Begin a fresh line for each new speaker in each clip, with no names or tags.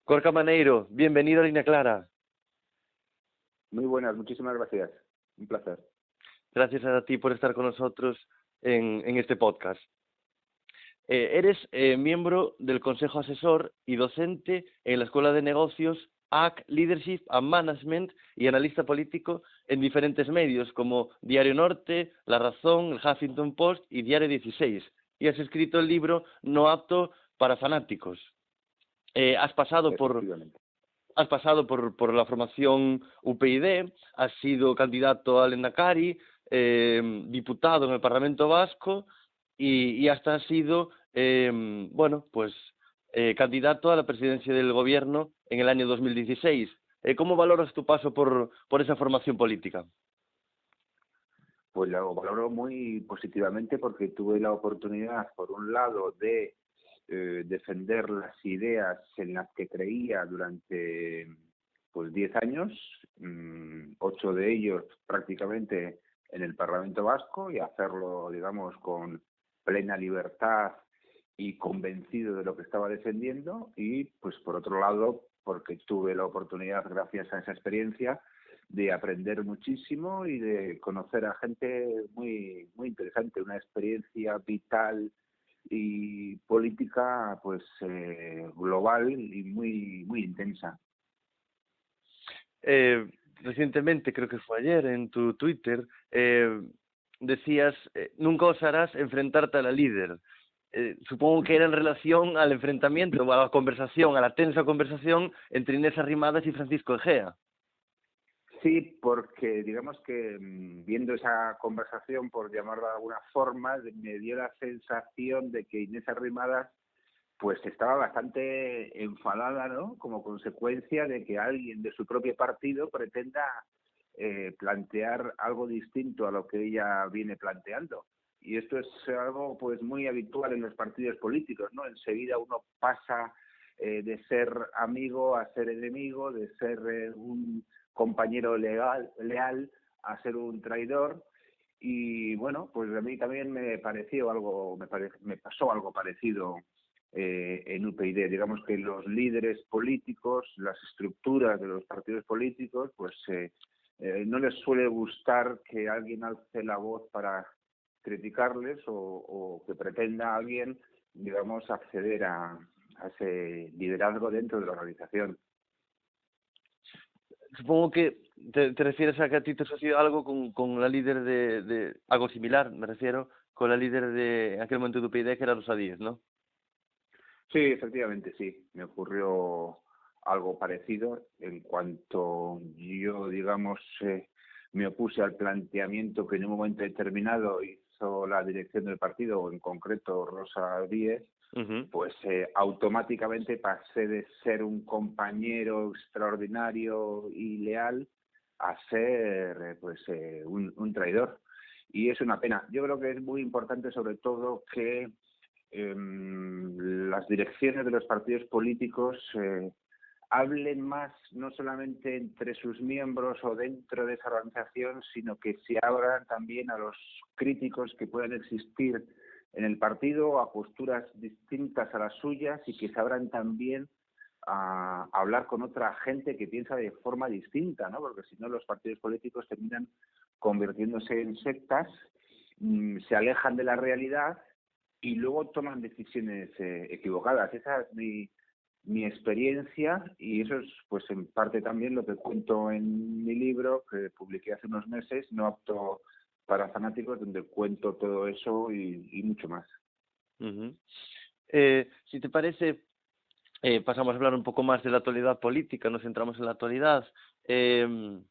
Gorka Maneiro, bienvenido a Línea Clara.
Muy buenas, muchísimas gracias. Un placer.
Gracias a ti por estar con nosotros en este podcast. Eres miembro del Consejo Asesor y docente en la Escuela de Negocios AC Leadership and Management y analista político en diferentes medios como Diario Norte, La Razón, el Huffington Post y Diario 16. Y has escrito el libro No apto para fanáticos. Has pasado por
Efectivamente.
Has pasado por la formación UPyD, has sido candidato al Endacari, diputado en el Parlamento Vasco y hasta has sido, candidato a la presidencia del Gobierno en el año 2016. ¿Cómo valoras tu paso por esa formación política?
Pues lo valoro muy positivamente porque tuve la oportunidad, por un lado, de defender las ideas en las que creía durante 10 años, 8 de ellos prácticamente en el Parlamento Vasco, y hacerlo, digamos, con plena libertad y convencido de lo que estaba defendiendo. Y, pues, por otro lado, porque tuve la oportunidad, gracias a esa experiencia, de aprender muchísimo y de conocer a gente muy muy interesante, una experiencia vital y política global y muy intensa.
Recientemente, creo que fue ayer, en tu Twitter, decías, nunca osarás enfrentarte a la líder. Supongo que era en relación al enfrentamiento, o a la conversación, a la tensa conversación entre Inés Arrimadas y Francisco Egea.
Sí, porque digamos que viendo esa conversación, por llamarla de alguna forma, me dio la sensación de que Inés Arrimadas pues estaba bastante enfadada, ¿no? Como consecuencia de que alguien de su propio partido pretenda plantear algo distinto a lo que ella viene planteando. Y esto es algo pues muy habitual en los partidos políticos, ¿no? Enseguida uno pasa de ser amigo a ser enemigo, de ser un compañero leal a ser un traidor. Y bueno, pues a mí también me pasó algo parecido en UPyD. Digamos que los líderes políticos, las estructuras de los partidos políticos, no les suele gustar que alguien alce la voz para criticarles o que pretenda alguien, digamos, acceder a ese liderazgo dentro de la organización.
Supongo que te refieres a que a ti te sucedió algo con la líder algo similar, me refiero, con la líder de en aquel momento de UPyD, que era Rosa Díez, ¿no?
Sí, efectivamente, sí. Me ocurrió algo parecido en cuanto yo, digamos, me opuse al planteamiento que en un momento determinado hizo la dirección del partido, o en concreto Rosa Díez.
Uh-huh.
Pues automáticamente pasé de ser un compañero extraordinario y leal a ser un traidor. Y es una pena. Yo creo que es muy importante, sobre todo, que las direcciones de los partidos políticos hablen más, no solamente entre sus miembros o dentro de esa organización, sino que se abran también a los críticos que puedan existir en el partido, a posturas distintas a las suyas, y que se abran también a hablar con otra gente que piensa de forma distinta, ¿no? Porque si no, los partidos políticos terminan convirtiéndose en sectas, se alejan de la realidad y luego toman decisiones equivocadas. Esa es mi experiencia, y eso es pues en parte también lo que cuento en mi libro que publiqué hace unos meses, No apto para fanáticos, donde cuento todo eso y mucho más.
Uh-huh. Si te parece, pasamos a hablar un poco más de la actualidad política, nos centramos en la actualidad. En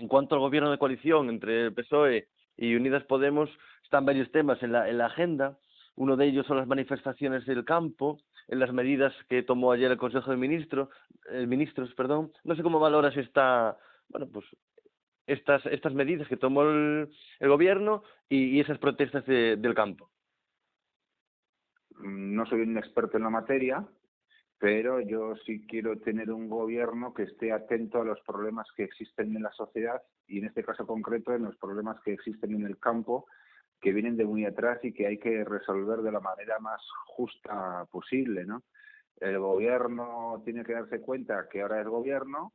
cuanto al gobierno de coalición entre el PSOE y Unidas Podemos, están varios temas en la agenda. Uno de ellos son las manifestaciones del campo, en las medidas que tomó ayer el Consejo de Ministros. No sé cómo valoras estas medidas que tomó el gobierno y esas protestas del campo.
No soy un experto en la materia, pero yo sí quiero tener un gobierno que esté atento a los problemas que existen en la sociedad, y en este caso concreto en los problemas que existen en el campo, que vienen de muy atrás y que hay que resolver de la manera más justa posible, ¿no? el gobierno tiene que darse cuenta que ahora es gobierno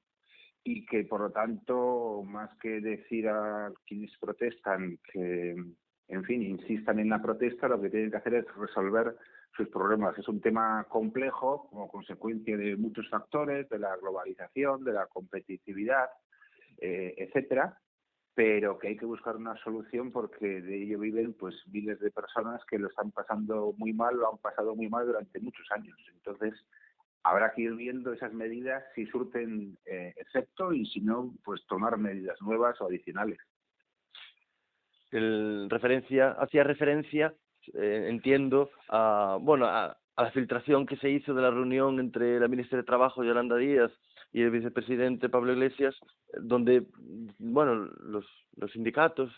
y que, por lo tanto, más que decir a quienes protestan que, en fin, insistan en la protesta, lo que tienen que hacer es resolver sus problemas. Es un tema complejo como consecuencia de muchos factores, de la globalización, de la competitividad, etcétera, pero que hay que buscar una solución porque de ello viven pues miles de personas que lo están pasando muy mal, lo han pasado muy mal durante muchos años. Entonces, habrá que ir viendo esas medidas si surten efecto y si no, pues tomar medidas nuevas o adicionales.
Hacía referencia, entiendo, a la filtración que se hizo de la reunión entre la ministra de Trabajo, Yolanda Díaz, y el vicepresidente Pablo Iglesias, donde, bueno, los sindicatos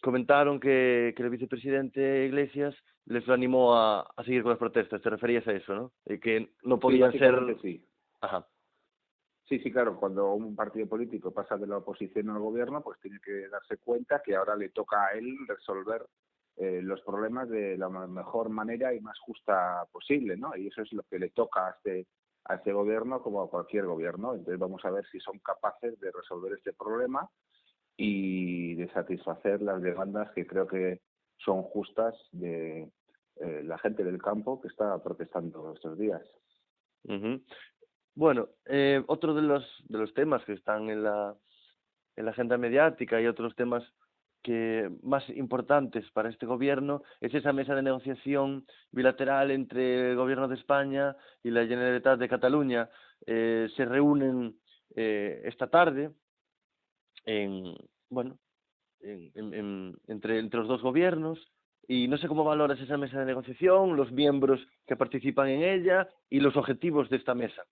comentaron que el vicepresidente Iglesias les animó a seguir con las protestas. Te referías a eso, ¿no? Y que no
Sí,
podían ser...
básicamente sí.
Ajá.
Sí, sí, claro, cuando un partido político pasa de la oposición al gobierno, pues tiene que darse cuenta que ahora le toca a él resolver los problemas de la mejor manera y más justa posible, ¿no? Y eso es lo que le toca a este gobierno como a cualquier gobierno. Entonces vamos a ver si son capaces de resolver este problema y de satisfacer las demandas que creo que son justas de la gente del campo que está protestando estos días.
Uh-huh. Bueno, otro de los temas que están en la agenda mediática y otros temas que más importantes para este gobierno es esa mesa de negociación bilateral entre el gobierno de España y la Generalitat de Cataluña. Se reúnen esta tarde en, bueno, entre los dos gobiernos, y no sé cómo valoras esa mesa de negociación, los miembros que participan en ella y los objetivos de esta mesa.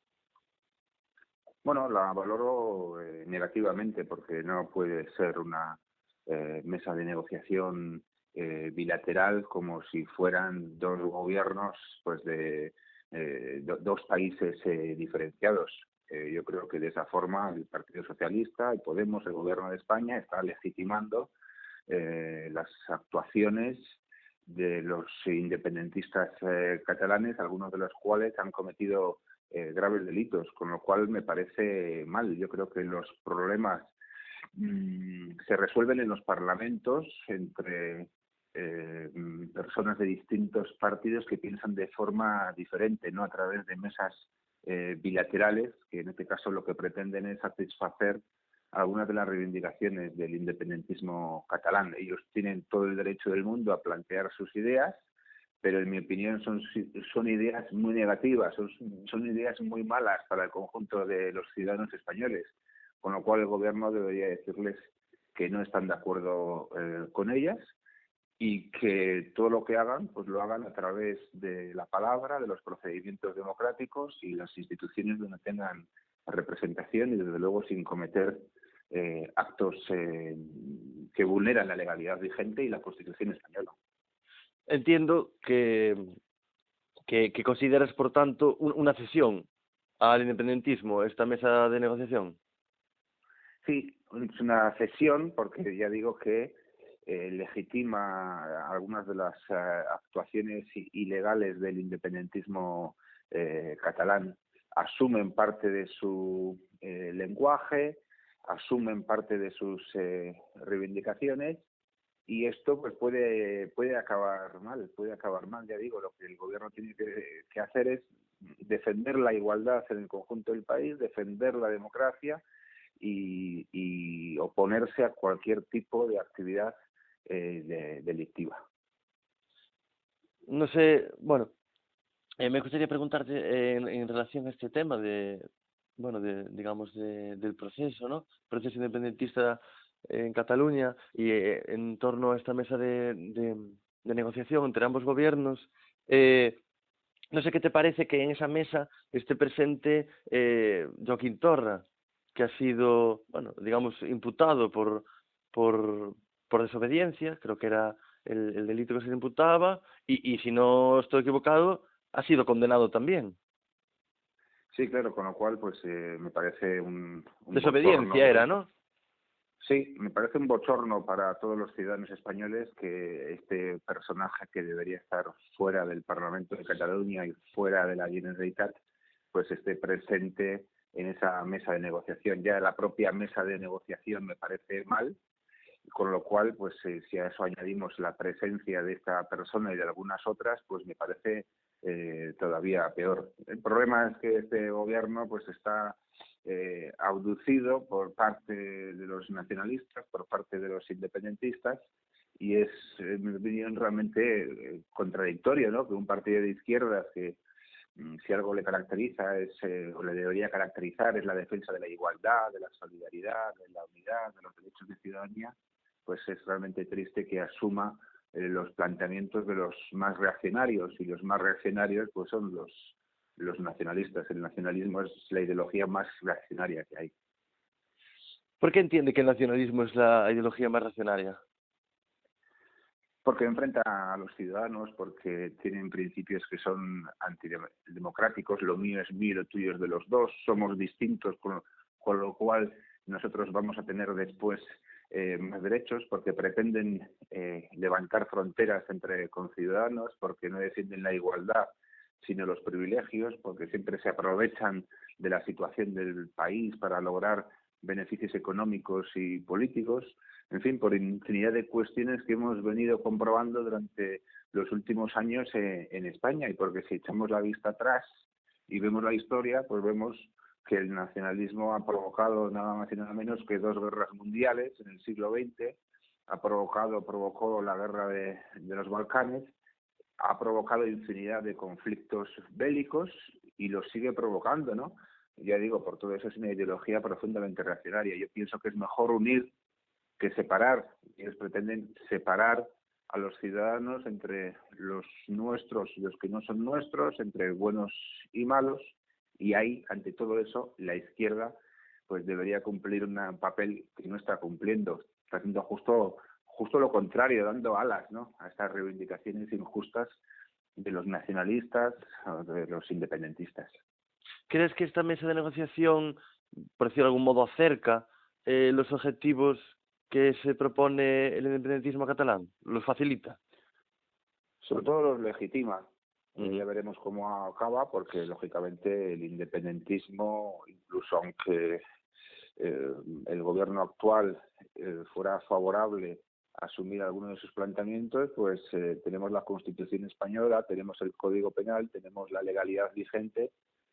Bueno, la valoro negativamente porque no puede ser una mesa de negociación bilateral como si fueran dos gobiernos pues de dos países diferenciados. Yo creo que de esa forma el Partido Socialista, el Podemos, el Gobierno de España está legitimando las actuaciones de los independentistas catalanes, algunos de los cuales han cometido graves delitos, con lo cual me parece mal. Yo creo que los problemas se resuelven en los parlamentos entre personas de distintos partidos que piensan de forma diferente, no a través de mesas bilaterales, que en este caso lo que pretenden es satisfacer algunas de las reivindicaciones del independentismo catalán. Ellos tienen todo el derecho del mundo a plantear sus ideas, pero en mi opinión son ideas muy negativas, son ideas muy malas para el conjunto de los ciudadanos españoles, con lo cual el gobierno debería decirles que no están de acuerdo con ellas y que todo lo que hagan, pues lo hagan a través de la palabra, de los procedimientos democráticos y las instituciones donde tengan representación y desde luego sin cometer actos que vulneran la legalidad vigente y la Constitución española.
Entiendo que consideras, por tanto, una cesión al independentismo esta mesa de negociación.
Sí, es una cesión porque ya digo que legitima algunas de las actuaciones ilegales del independentismo catalán. Asumen parte de su lenguaje, asumen parte de sus reivindicaciones y esto pues puede acabar mal, ya digo. Lo que el gobierno tiene que hacer es defender la igualdad en el conjunto del país, defender la democracia y oponerse a cualquier tipo de actividad delictiva.
No sé, bueno, me gustaría preguntarte en relación a este tema digamos, del proceso, ¿no? Proceso independentista en Cataluña y en torno a esta mesa de negociación entre ambos gobiernos. No sé qué te parece que en esa mesa esté presente Joaquín Torra, que ha sido, bueno, digamos, imputado por desobediencia, creo que era el delito que se le imputaba, y si no estoy equivocado, ha sido condenado también.
Sí, claro, con lo cual pues me parece un
Desobediencia
bochorno.
era, ¿no?
Sí, me parece un bochorno para todos los ciudadanos españoles que este personaje que debería estar fuera del Parlamento de Cataluña y fuera de la Generalitat, pues esté presente en esa mesa de negociación. Ya la propia mesa de negociación me parece mal, con lo cual, pues si a eso añadimos la presencia de esta persona y de algunas otras, pues me parece todavía peor. El problema es que este gobierno pues está abducido por parte de los nacionalistas, por parte de los independentistas, y es, en mi opinión, realmente contradictorio, ¿no? Que un partido de izquierdas que si algo le caracteriza o le debería caracterizar es la defensa de la igualdad, de la solidaridad, de la unidad, de los derechos de ciudadanía, pues es realmente triste que asuma los planteamientos de los más reaccionarios, y los más reaccionarios pues son los nacionalistas. El nacionalismo es la ideología más reaccionaria que hay.
¿Por qué entiende que el nacionalismo es la ideología más reaccionaria?
Porque enfrenta a los ciudadanos, porque tienen principios que son antidemocráticos, lo mío es mío y lo tuyo es de los dos, somos distintos, con lo cual nosotros vamos a tener después más derechos, porque pretenden levantar fronteras entre conciudadanos, porque no defienden la igualdad sino los privilegios, porque siempre se aprovechan de la situación del país para lograr beneficios económicos y políticos, en fin, por infinidad de cuestiones que hemos venido comprobando durante los últimos años en España, y porque si echamos la vista atrás y vemos la historia, pues vemos que el nacionalismo ha provocado nada más y nada menos que 2 guerras mundiales en el siglo XX, provocó la guerra de los Balcanes, ha provocado infinidad de conflictos bélicos y los sigue provocando, ¿no? Ya digo, por todo eso es una ideología profundamente reaccionaria. Yo pienso que es mejor unir que separar. Ellos pretenden separar a los ciudadanos entre los nuestros y los que no son nuestros, entre buenos y malos, y ahí, ante todo eso, la izquierda pues debería cumplir un papel que no está cumpliendo. Está haciendo justo lo contrario, dando alas, ¿no?, a estas reivindicaciones injustas de los nacionalistas o de los independentistas.
¿Crees que esta mesa de negociación, por decirlo de algún modo, acerca los objetivos que se propone el independentismo catalán? ¿Los facilita?
Sobre todo los legitima. Ya veremos cómo acaba, porque lógicamente el independentismo, incluso aunque el gobierno actual fuera favorable a asumir algunos de sus planteamientos, pues tenemos la Constitución española, tenemos el Código Penal, tenemos la legalidad vigente,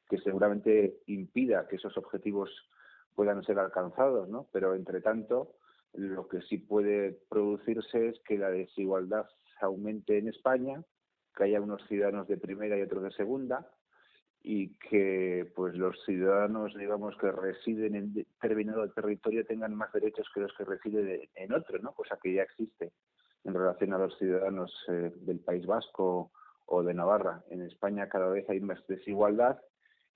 que seguramente impida que esos objetivos puedan ser alcanzados, ¿no? Pero entre tanto, lo que sí puede producirse es que la desigualdad aumente en España, que haya unos ciudadanos de primera y otros de segunda, y que pues los ciudadanos, digamos, que residen en determinado territorio tengan más derechos que los que residen en otro, ¿no? Cosa que ya existe en relación a los ciudadanos del País Vasco o de Navarra. En España cada vez hay más desigualdad,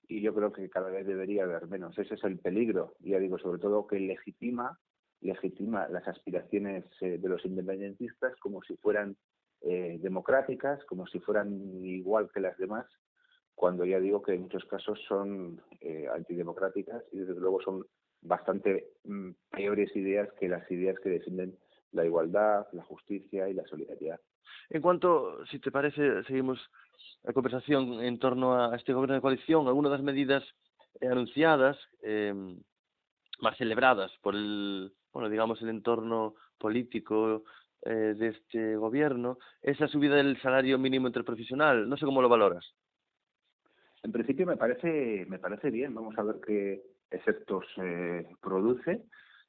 y yo creo que cada vez debería haber menos. Ese es el peligro, ya digo, sobre todo que legitima las aspiraciones de los independentistas como si fueran democráticas, como si fueran igual que las demás, cuando ya digo que en muchos casos son antidemocráticas, y desde luego son bastante peores ideas que las ideas que defienden la igualdad, la justicia y la solidaridad.
En cuanto, si te parece, seguimos la conversación en torno a este gobierno de coalición, algunas das medidas anunciadas, más celebradas por el, bueno, digamos, el entorno político de este gobierno, es la subida del salario mínimo interprofesional. No sé cómo lo valoras.
En principio me parece bien. Vamos a ver qué efectos produce,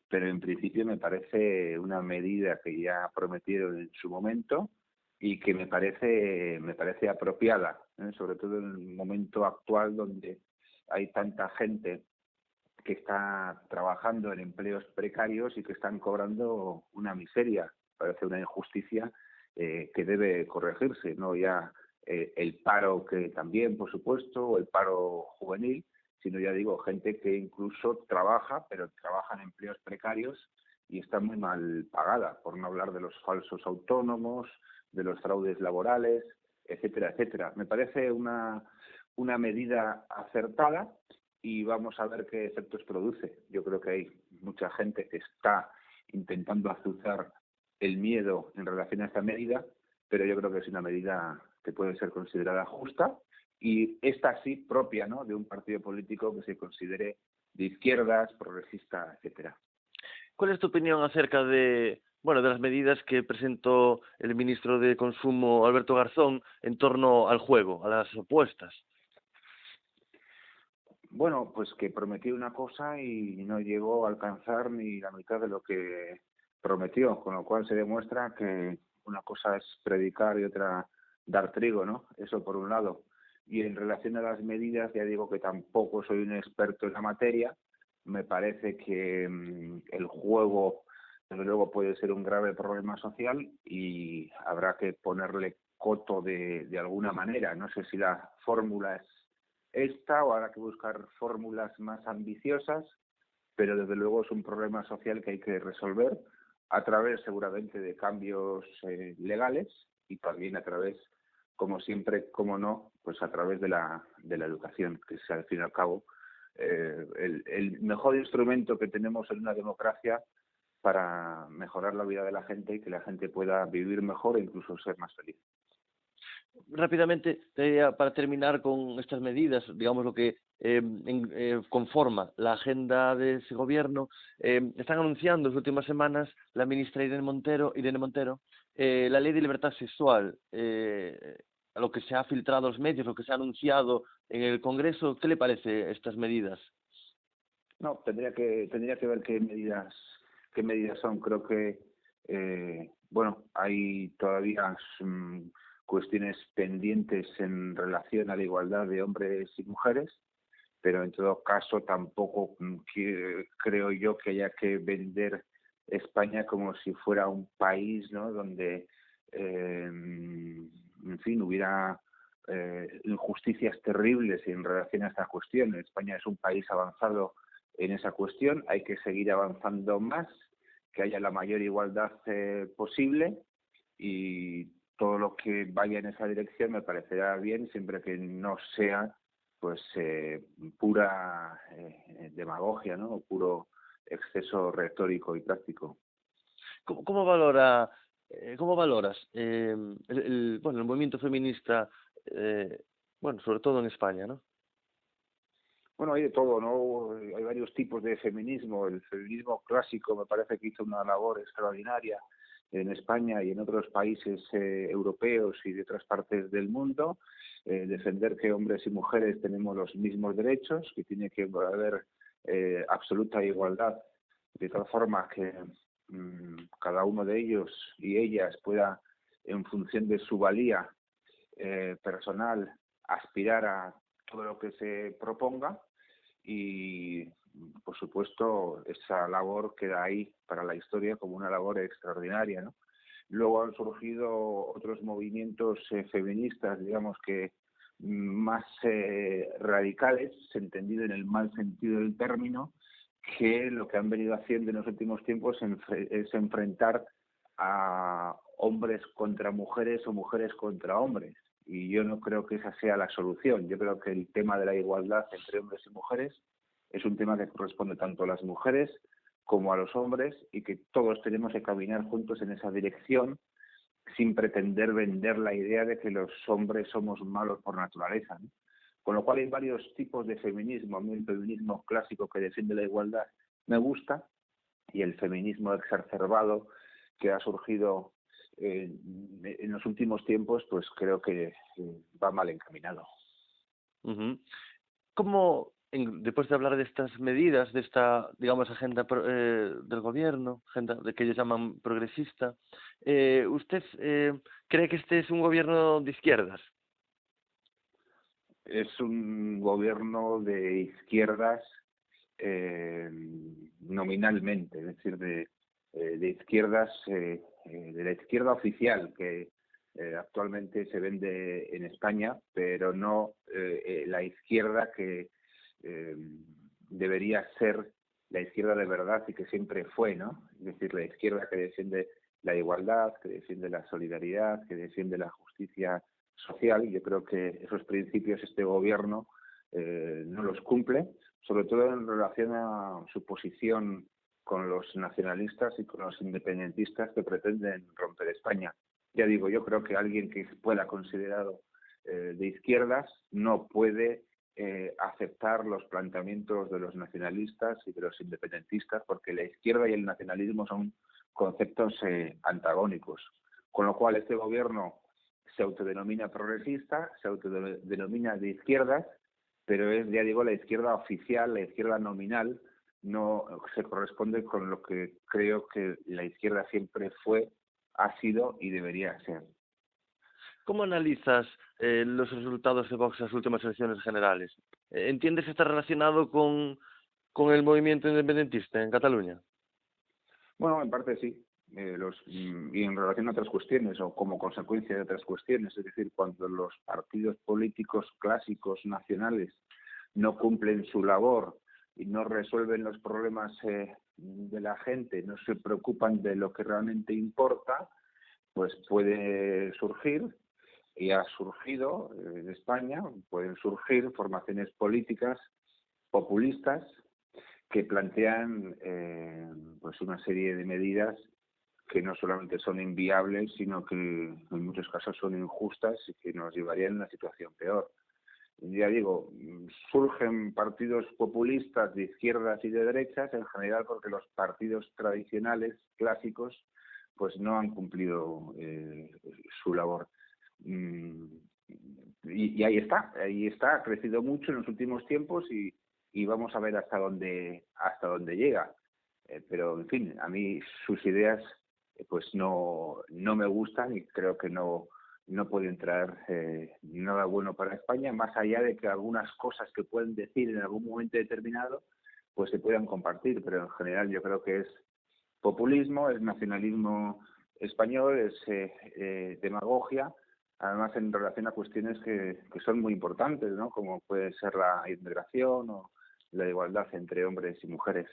pero en principio me parece una medida que ya prometieron en su momento y que me parece apropiada, sobre todo en el momento actual donde hay tanta gente que está trabajando en empleos precarios y que están cobrando una miseria. Parece una injusticia que debe corregirse, no ya el paro, que también, por supuesto, o el paro juvenil, sino, ya digo, gente que incluso trabaja, pero trabaja en empleos precarios y está muy mal pagada, por no hablar de los falsos autónomos, de los fraudes laborales, etcétera, etcétera. Me parece una medida acertada, y vamos a ver qué efectos produce. Yo creo que hay mucha gente que está intentando azuzar el miedo en relación a esta medida, pero yo creo que es una medida que puede ser considerada justa y esta sí propia, ¿no?, de un partido político que se considere de izquierdas, progresista, etcétera.
¿Cuál es tu opinión acerca de, bueno, de las medidas que presentó el ministro de Consumo, Alberto Garzón, en torno al juego, a las apuestas?
Bueno, pues que prometió una cosa y no llegó a alcanzar ni la mitad de lo que prometió, con lo cual se demuestra que una cosa es predicar y otra dar trigo, ¿no? Eso por un lado. Y en relación a las medidas, ya digo que tampoco soy un experto en la materia. Me parece que el juego, desde luego, puede ser un grave problema social y habrá que ponerle coto de alguna manera. No sé si la fórmula es esta o habrá que buscar fórmulas más ambiciosas, pero desde luego es un problema social que hay que resolver a través seguramente de cambios legales y también a través, como siempre, como no, pues a través de la educación, que es al fin y al cabo el mejor instrumento que tenemos en una democracia para mejorar la vida de la gente y que la gente pueda vivir mejor e incluso ser más feliz.
Rápidamente, para terminar con estas medidas, digamos lo que conforma la agenda de ese gobierno, están anunciando en las últimas semanas la ministra Irene Montero, la ley de libertad sexual, a lo que se ha filtrado a los medios, lo que se ha anunciado en el Congreso. ¿Qué le parece estas medidas?
No, tendría que ver qué medidas son. Creo que bueno, hay todavía cuestiones pendientes en relación a la igualdad de hombres y mujeres, pero en todo caso tampoco creo yo que haya que vender España como si fuera un país, ¿no?, donde en fin hubiera injusticias terribles en relación a esta cuestión. España es un país avanzado en esa cuestión, hay que seguir avanzando más, que haya la mayor igualdad posible, y todo lo que vaya en esa dirección me parecerá bien, siempre que no sea pues pura demagogia, ¿no?, o puro exceso retórico y práctico.
¿Cómo cómo valoras bueno, el movimiento feminista, bueno, sobre todo en España, ¿no?
Bueno, hay de todo, ¿no? Hay varios tipos de feminismo. El feminismo clásico me parece que hizo una labor extraordinaria en España y en otros países europeos y de otras partes del mundo. Defender que hombres y mujeres tenemos los mismos derechos, que tiene que haber absoluta igualdad, de tal forma que cada uno de ellos y ellas pueda, en función de su valía personal, aspirar a todo lo que se proponga. Y por supuesto esa labor queda ahí para la historia como una labor extraordinaria, ¿no? Luego han surgido otros movimientos feministas, digamos que más radicales, entendido en el mal sentido del término, que lo que han venido haciendo en los últimos tiempos es enfrentar a hombres contra mujeres o mujeres contra hombres. Y yo no creo que esa sea la solución. Yo creo que el tema de la igualdad entre hombres y mujeres es un tema que corresponde tanto a las mujeres como a los hombres, y que todos tenemos que caminar juntos en esa dirección sin pretender vender la idea de que los hombres somos malos por naturaleza, ¿no? Con lo cual hay varios tipos de feminismo. A mí el feminismo clásico que defiende la igualdad me gusta, y el feminismo exacerbado que ha surgido en los últimos tiempos, pues creo que va mal encaminado.
Uh-huh. ¿Cómo, después de hablar de estas medidas, de esta, digamos, agenda del gobierno, agenda de que ellos llaman progresista, usted cree que este es un gobierno de izquierdas?
Es un gobierno de izquierdas nominalmente, es decir, de izquierdas, de la izquierda oficial que actualmente se vende en España, pero no la izquierda que debería ser la izquierda de verdad y que siempre fue, ¿no? Es decir, la izquierda que defiende la igualdad, que defiende la solidaridad, que defiende la justicia social. Yo creo que esos principios este gobierno no los cumple, sobre todo en relación a su posición con los nacionalistas y con los independentistas que pretenden romper España. Ya digo, yo creo que alguien que pueda considerado de izquierdas no puede aceptar los planteamientos de los nacionalistas y de los independentistas, porque la izquierda y el nacionalismo son conceptos antagónicos. Con lo cual, este gobierno se autodenomina progresista, se autodenomina de izquierdas, pero es, ya digo, la izquierda oficial, la izquierda nominal, no se corresponde con lo que creo que la izquierda siempre fue, ha sido y debería ser.
¿Cómo analizas los resultados de Vox en las últimas elecciones generales? ¿Entiendes que está relacionado con el movimiento independentista en Cataluña?
Bueno, en parte sí. Y en relación a otras cuestiones o como consecuencia de otras cuestiones, es decir, cuando los partidos políticos clásicos nacionales no cumplen su labor y no resuelven los problemas de la gente, no se preocupan de lo que realmente importa, pues puede surgir, y ha surgido en España, pueden surgir formaciones políticas populistas que plantean pues una serie de medidas que no solamente son inviables, sino que en muchos casos son injustas y que nos llevarían a una situación peor. Ya digo, surgen partidos populistas de izquierdas y de derechas, en general porque los partidos tradicionales, clásicos, pues no han cumplido su labor. Y ahí está, ha crecido mucho en los últimos tiempos y vamos a ver hasta dónde llega. Pero, en fin, a mí sus ideas pues no me gustan y creo que no pueden traer nada bueno para España, más allá de que algunas cosas que pueden decir en algún momento determinado pues se puedan compartir, pero en general yo creo que es populismo, es nacionalismo español, es demagogia, además en relación a cuestiones que son muy importantes, ¿no? Como puede ser la inmigración o la igualdad entre hombres y mujeres.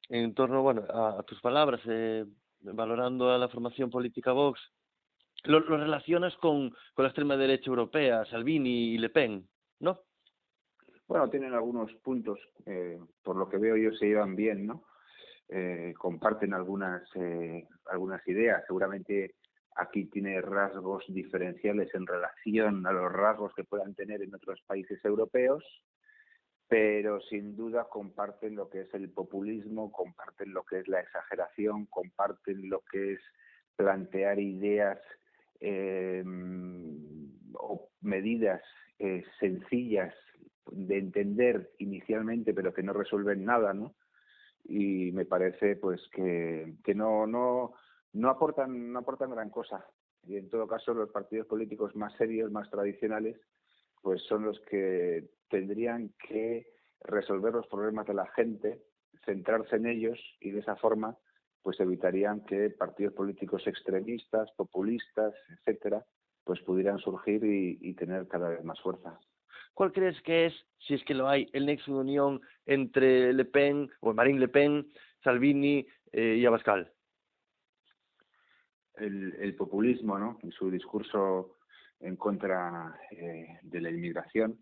En torno, bueno, a tus palabras, valorando a la formación política Vox, lo relacionas con la extrema derecha europea, Salvini y Le Pen, ¿no?
Bueno, tienen algunos puntos, por lo que veo yo se llevan bien, ¿no? Comparten algunas ideas. Seguramente aquí tiene rasgos diferenciales en relación a los rasgos que puedan tener en otros países europeos, pero sin duda comparten lo que es el populismo, comparten lo que es la exageración, comparten lo que es plantear ideas o medidas sencillas de entender inicialmente, pero que no resuelven nada, ¿no? Y me parece pues que no aportan gran cosa. Y en todo caso los partidos políticos más serios, más tradicionales, pues son los que tendrían que resolver los problemas de la gente, centrarse en ellos y de esa forma pues evitarían que partidos políticos extremistas, populistas, etcétera, pues pudieran surgir y tener cada vez más fuerza.
¿Cuál crees que es, si es que lo hay, el nexo de unión entre Le Pen, o Marine Le Pen, Salvini y Abascal?
El populismo, ¿no? En su discurso en contra de la inmigración,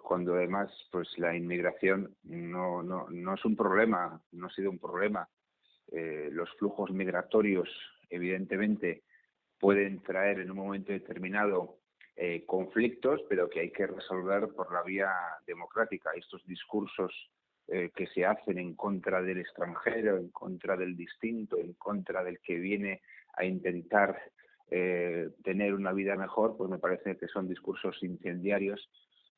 cuando además pues la inmigración no es un problema, no ha sido un problema. Los flujos migratorios evidentemente pueden traer en un momento determinado conflictos, pero que hay que resolver por la vía democrática. Estos discursos que se hacen en contra del extranjero, en contra del distinto, en contra del que viene a intentar tener una vida mejor, pues me parece que son discursos incendiarios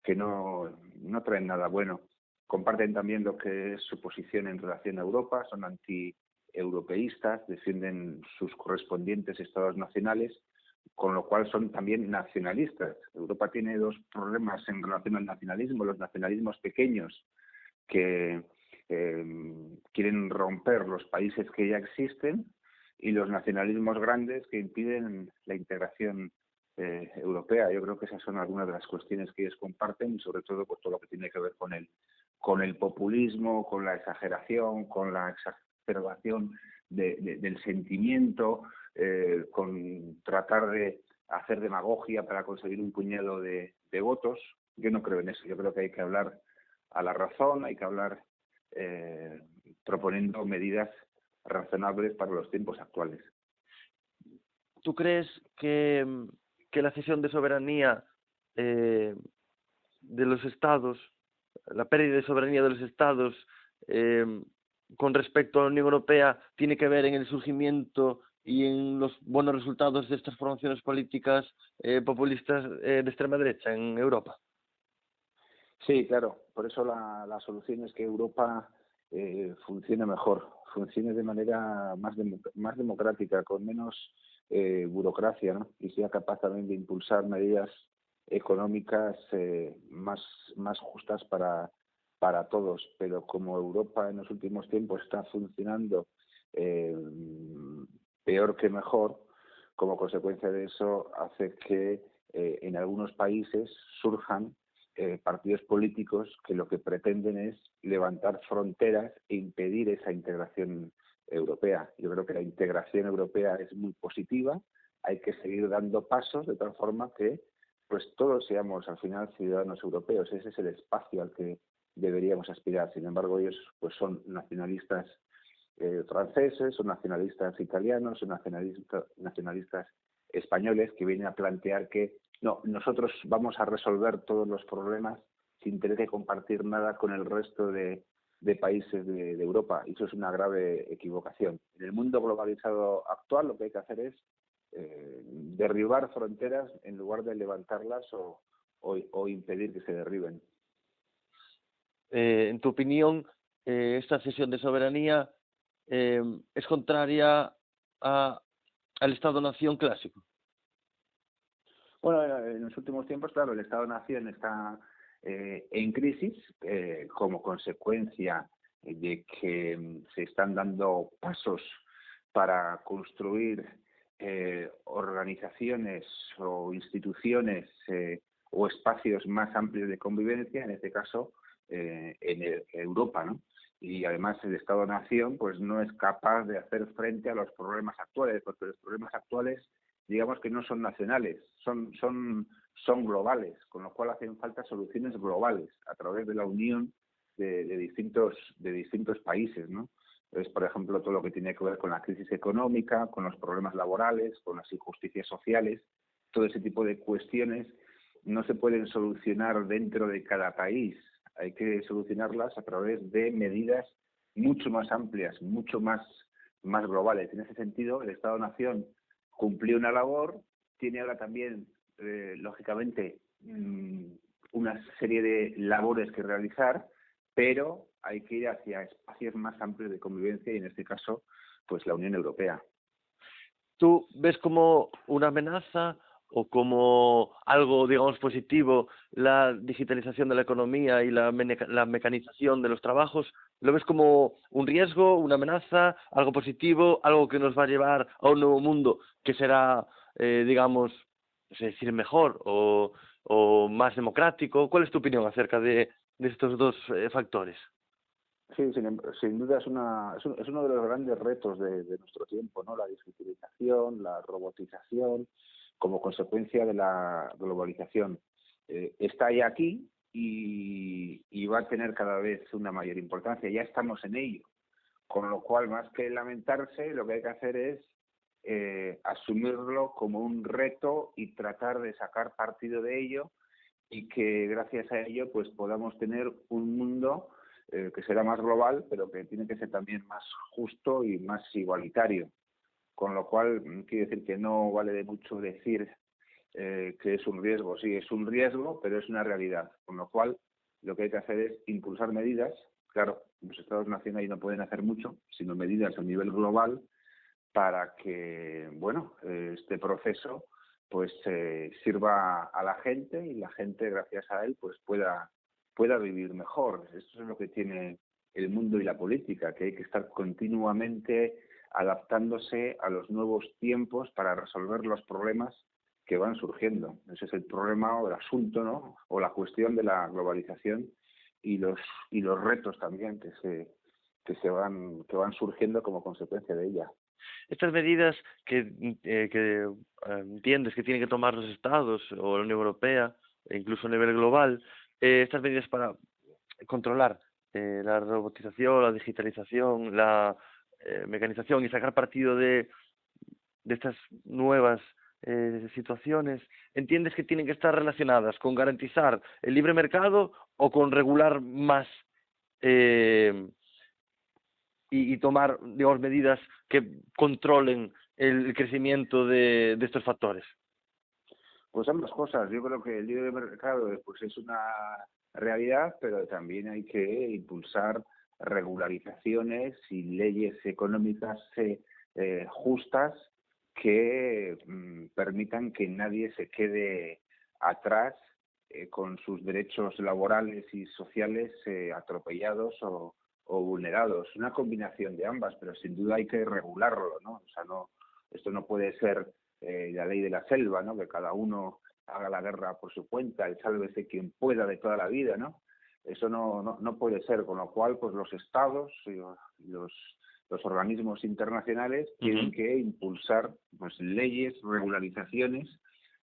que no traen nada bueno. Comparten también lo que es su posición en relación a Europa, son anti-europeístas, defienden sus correspondientes estados nacionales, con lo cual son también nacionalistas. Europa tiene dos problemas en relación al nacionalismo: los nacionalismos pequeños, que quieren romper los países que ya existen, y los nacionalismos grandes que impiden la integración europea. Yo creo que esas son algunas de las cuestiones que ellos comparten, y sobre todo pues todo lo que tiene que ver con el populismo, con la exageración, con la exacerbación del sentimiento, con tratar de hacer demagogia para conseguir un puñado de votos. Yo no creo en eso. Yo creo que hay que hablar a la razón, hay que hablar proponiendo medidas razonables para los tiempos actuales.
¿Tú crees que la cesión de soberanía de los estados, la pérdida de soberanía de los estados con respecto a la Unión Europea tiene que ver en el surgimiento y en los buenos resultados de estas formaciones políticas populistas de extrema derecha en Europa?
Sí, claro. Por eso la solución es que Europa funcione mejor, funcione de manera más democrática, con menos burocracia, ¿no? Y sea capaz también de impulsar medidas económicas más justas para todos. Pero como Europa en los últimos tiempos está funcionando peor que mejor, como consecuencia de eso hace que en algunos países surjan partidos políticos que lo que pretenden es levantar fronteras e impedir esa integración europea. Yo creo que la integración europea es muy positiva, hay que seguir dando pasos de tal forma que pues todos seamos al final ciudadanos europeos. Ese es el espacio al que deberíamos aspirar. Sin embargo, ellos pues son nacionalistas franceses, son nacionalistas italianos, son nacionalistas españoles que vienen a plantear que no, nosotros vamos a resolver todos los problemas sin tener que compartir nada con el resto de países de Europa. Y eso es una grave equivocación. En el mundo globalizado actual lo que hay que hacer es derribar fronteras en lugar de levantarlas o impedir que se derriben.
En tu opinión, esta cesión de soberanía es contraria al Estado-Nación clásico.
Bueno, en los últimos tiempos, claro, el Estado-Nación está en crisis como consecuencia de que se están dando pasos para construir organizaciones o instituciones o espacios más amplios de convivencia, en este caso en Europa, ¿no? Y además el Estado-Nación pues no es capaz de hacer frente a los problemas actuales, porque los problemas actuales digamos que no son nacionales, son globales, con lo cual hacen falta soluciones globales a través de la unión de distintos países, ¿no? Entonces, por ejemplo, todo lo que tiene que ver con la crisis económica, con los problemas laborales, con las injusticias sociales, todo ese tipo de cuestiones no se pueden solucionar dentro de cada país, hay que solucionarlas a través de medidas mucho más amplias, mucho más globales. En ese sentido, el Estado-Nación cumplió una labor, tiene ahora también, lógicamente, una serie de labores que realizar, pero hay que ir hacia espacios más amplios de convivencia y, en este caso, pues la Unión Europea.
¿Tú ves como una amenaza o como algo, digamos, positivo la digitalización de la economía y la mecanización de los trabajos? ¿Lo ves como un riesgo, una amenaza, algo positivo, algo que nos va a llevar a un nuevo mundo que será, digamos, no sé decir mejor o más democrático? ¿Cuál es tu opinión acerca de estos dos factores?
Sí, sin duda es uno de los grandes retos de nuestro tiempo, ¿no? La digitalización, la robotización, como consecuencia de la globalización. Está ya aquí y va a tener cada vez una mayor importancia. Ya estamos en ello, con lo cual, más que lamentarse, lo que hay que hacer es asumirlo como un reto y tratar de sacar partido de ello y que gracias a ello pues podamos tener un mundo que será más global, pero que tiene que ser también más justo y más igualitario. Con lo cual, quiere decir que no vale de mucho decir que es un riesgo. Sí, es un riesgo, pero es una realidad. Con lo cual, lo que hay que hacer es impulsar medidas. Claro, los Estados nacionales no pueden hacer mucho, sino medidas a nivel global para que, bueno, este proceso pues sirva a la gente y la gente, gracias a él, pues pueda vivir mejor. Esto es lo que tiene el mundo y la política, que hay que estar continuamente adaptándose a los nuevos tiempos para resolver los problemas que van surgiendo. Ese es el problema o el asunto, ¿no? O la cuestión de la globalización y los retos también que van surgiendo como consecuencia de ella.
Estas medidas que entiendes que tienen que tomar los Estados o la Unión Europea, e incluso a nivel global, estas medidas para controlar la robotización, la digitalización, la mecanización y sacar partido de estas nuevas situaciones, ¿entiendes que tienen que estar relacionadas con garantizar el libre mercado o con regular más eh, y tomar, digamos, medidas que controlen el crecimiento de estos factores?
Pues ambas cosas. Yo creo que el libre mercado pues es una realidad, pero también hay que impulsar regularizaciones y leyes económicas justas que permitan que nadie se quede atrás con sus derechos laborales y sociales atropellados o vulnerados. Una combinación de ambas, pero sin duda hay que regularlo, ¿no? O sea, no, esto no puede ser la ley de la selva, ¿no? Que cada uno haga la guerra por su cuenta y sálvese quien pueda de toda la vida, ¿no? Eso no puede ser, con lo cual pues los estados y los organismos internacionales tienen que impulsar pues leyes, regularizaciones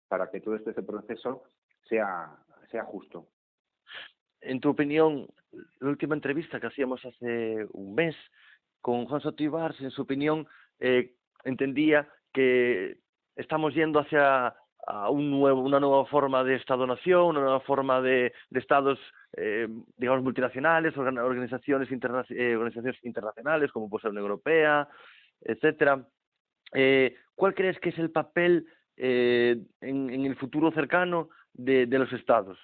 para que todo este proceso sea justo.
En tu opinión, la última entrevista que hacíamos hace un mes con Juan Soto Ibars, en su opinión, entendía que estamos yendo hacia una nueva forma de Estado-nación, una nueva forma de estados, digamos, multinacionales, organizaciones internacionales, como puede ser la Unión Europea, etcétera. ¿Cuál crees que es el papel en el futuro cercano de los estados?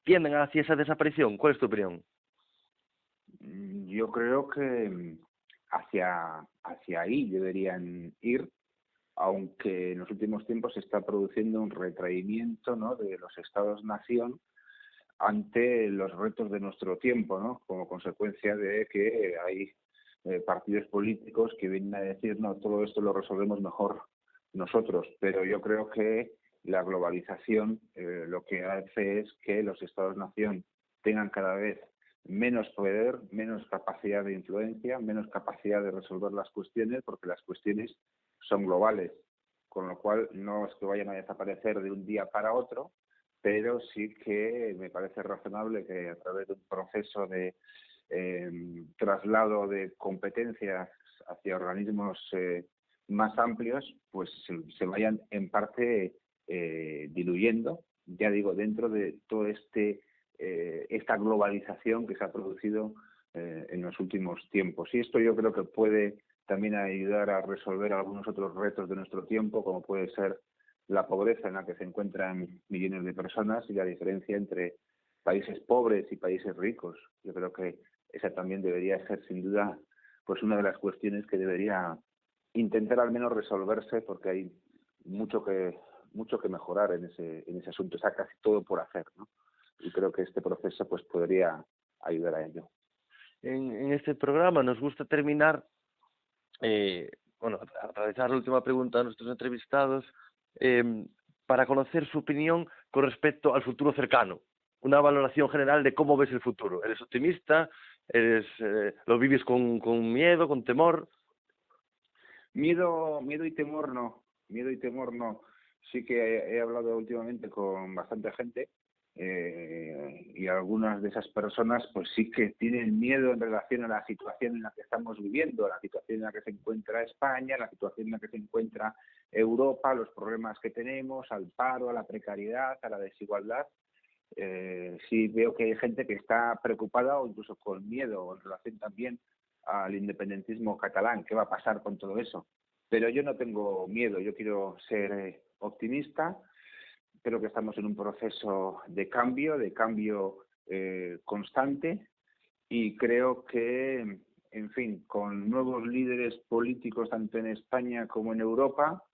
¿Tienden hacia esa desaparición? ¿Cuál es tu opinión?
Yo creo que hacia ahí deberían ir, aunque en los últimos tiempos se está produciendo un retraimiento, ¿no?, de los estados-nación ante los retos de nuestro tiempo, ¿no?, como consecuencia de que hay partidos políticos que vienen a decir, no, todo esto lo resolvemos mejor nosotros, pero yo creo que la globalización lo que hace es que los estados-nación tengan cada vez menos poder, menos capacidad de influencia, menos capacidad de resolver las cuestiones, porque las cuestiones son globales, con lo cual no es que vayan a desaparecer de un día para otro, pero sí que me parece razonable que a través de un proceso de traslado de competencias hacia organismos más amplios, pues se vayan en parte diluyendo, ya digo, dentro de todo esta globalización que se ha producido en los últimos tiempos. Y esto yo creo que puede también ayudar a resolver algunos otros retos de nuestro tiempo, como puede ser la pobreza en la que se encuentran millones de personas y la diferencia entre países pobres y países ricos. Yo creo que esa también debería ser, sin duda, pues una de las cuestiones que debería intentar al menos resolverse, porque hay mucho que mejorar en ese asunto. Está casi todo por hacer, ¿no? Y creo que este proceso pues podría ayudar a ello.
En este programa nos gusta terminar, a realizar la última pregunta a nuestros entrevistados, eh, para conocer su opinión con respecto al futuro cercano. Una valoración general de cómo ves el futuro. ¿Eres optimista? ¿Lo vives con miedo, con temor?
Miedo y temor no. Miedo y temor no. Sí que he hablado últimamente con bastante gente y algunas de esas personas pues sí que tienen miedo en relación a la situación en la que estamos viviendo, a la situación en la que se encuentra España, a la situación en la que se encuentra Europa, los problemas que tenemos, al paro, a la precariedad, a la desigualdad. Sí veo que hay gente que está preocupada o incluso con miedo en relación también al independentismo catalán. ¿Qué va a pasar con todo eso? Pero yo no tengo miedo, yo quiero ser optimista. Creo que estamos en un proceso de cambio constante, y creo que, en fin, con nuevos líderes políticos tanto en España como en Europa,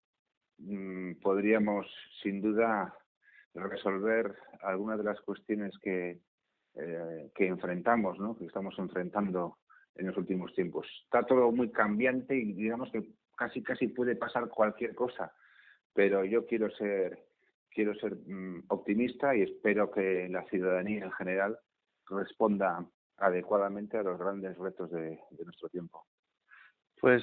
podríamos sin duda resolver algunas de las cuestiones que enfrentamos, ¿no?, que estamos enfrentando en los últimos tiempos. Está todo muy cambiante y digamos que casi puede pasar cualquier cosa, pero yo quiero ser optimista y espero que la ciudadanía en general responda adecuadamente a los grandes retos de nuestro tiempo.
Pues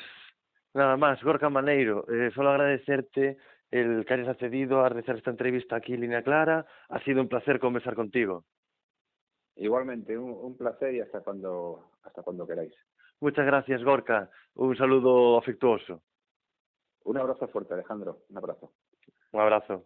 nada más, Gorka Maneiro, solo agradecerte el que hayas accedido a realizar esta entrevista aquí en Línea Clara. Ha sido un placer conversar contigo.
Igualmente, un placer y hasta cuando queráis.
Muchas gracias, Gorka. Un saludo afectuoso.
Un abrazo fuerte, Alejandro. Un abrazo.
Un abrazo.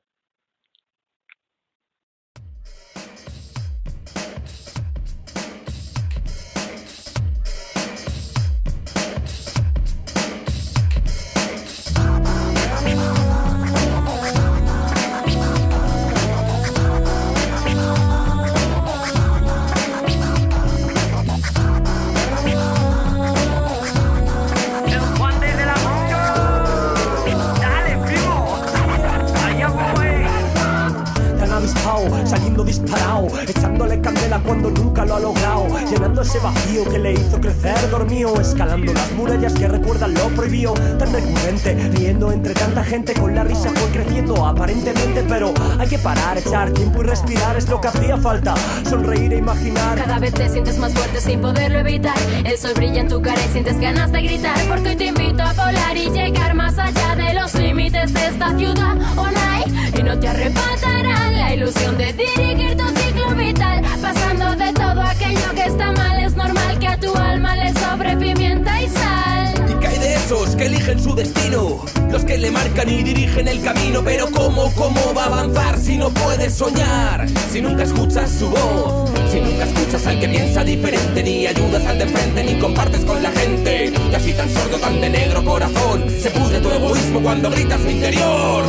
Saliendo disparado, echándole candela cuando nunca lo ha logrado, llenando ese vacío que le hizo crecer dormido, escalando las murallas que recuerdan lo prohibido, tan recurrente, riendo entre tanta gente, con la risa fue creciendo aparentemente, pero hay que parar, echar tiempo y respirar, es lo que hacía falta, sonreír e imaginar.
Cada vez te sientes más fuerte sin poderlo evitar, el sol brilla en tu cara y sientes ganas de gritar, porque hoy te invito a volar y llegar más allá de los límites de esta ciudad, y no te arrebatarán la ilusión de dirigir tu ciclo vital, pasando de todo aquello que está mal. Es normal que a tu alma le sobre pimienta y sal.
¿Y qué hay de esos que eligen su destino? Los que le marcan y dirigen el camino. Pero ¿cómo va a avanzar si no puedes soñar? Si nunca escuchas su voz, si nunca escuchas al que piensa diferente, ni ayudas al de frente, ni compartes con la gente. Y así tan sordo, tan de negro corazón, se pudre tu egoísmo cuando gritas su interior.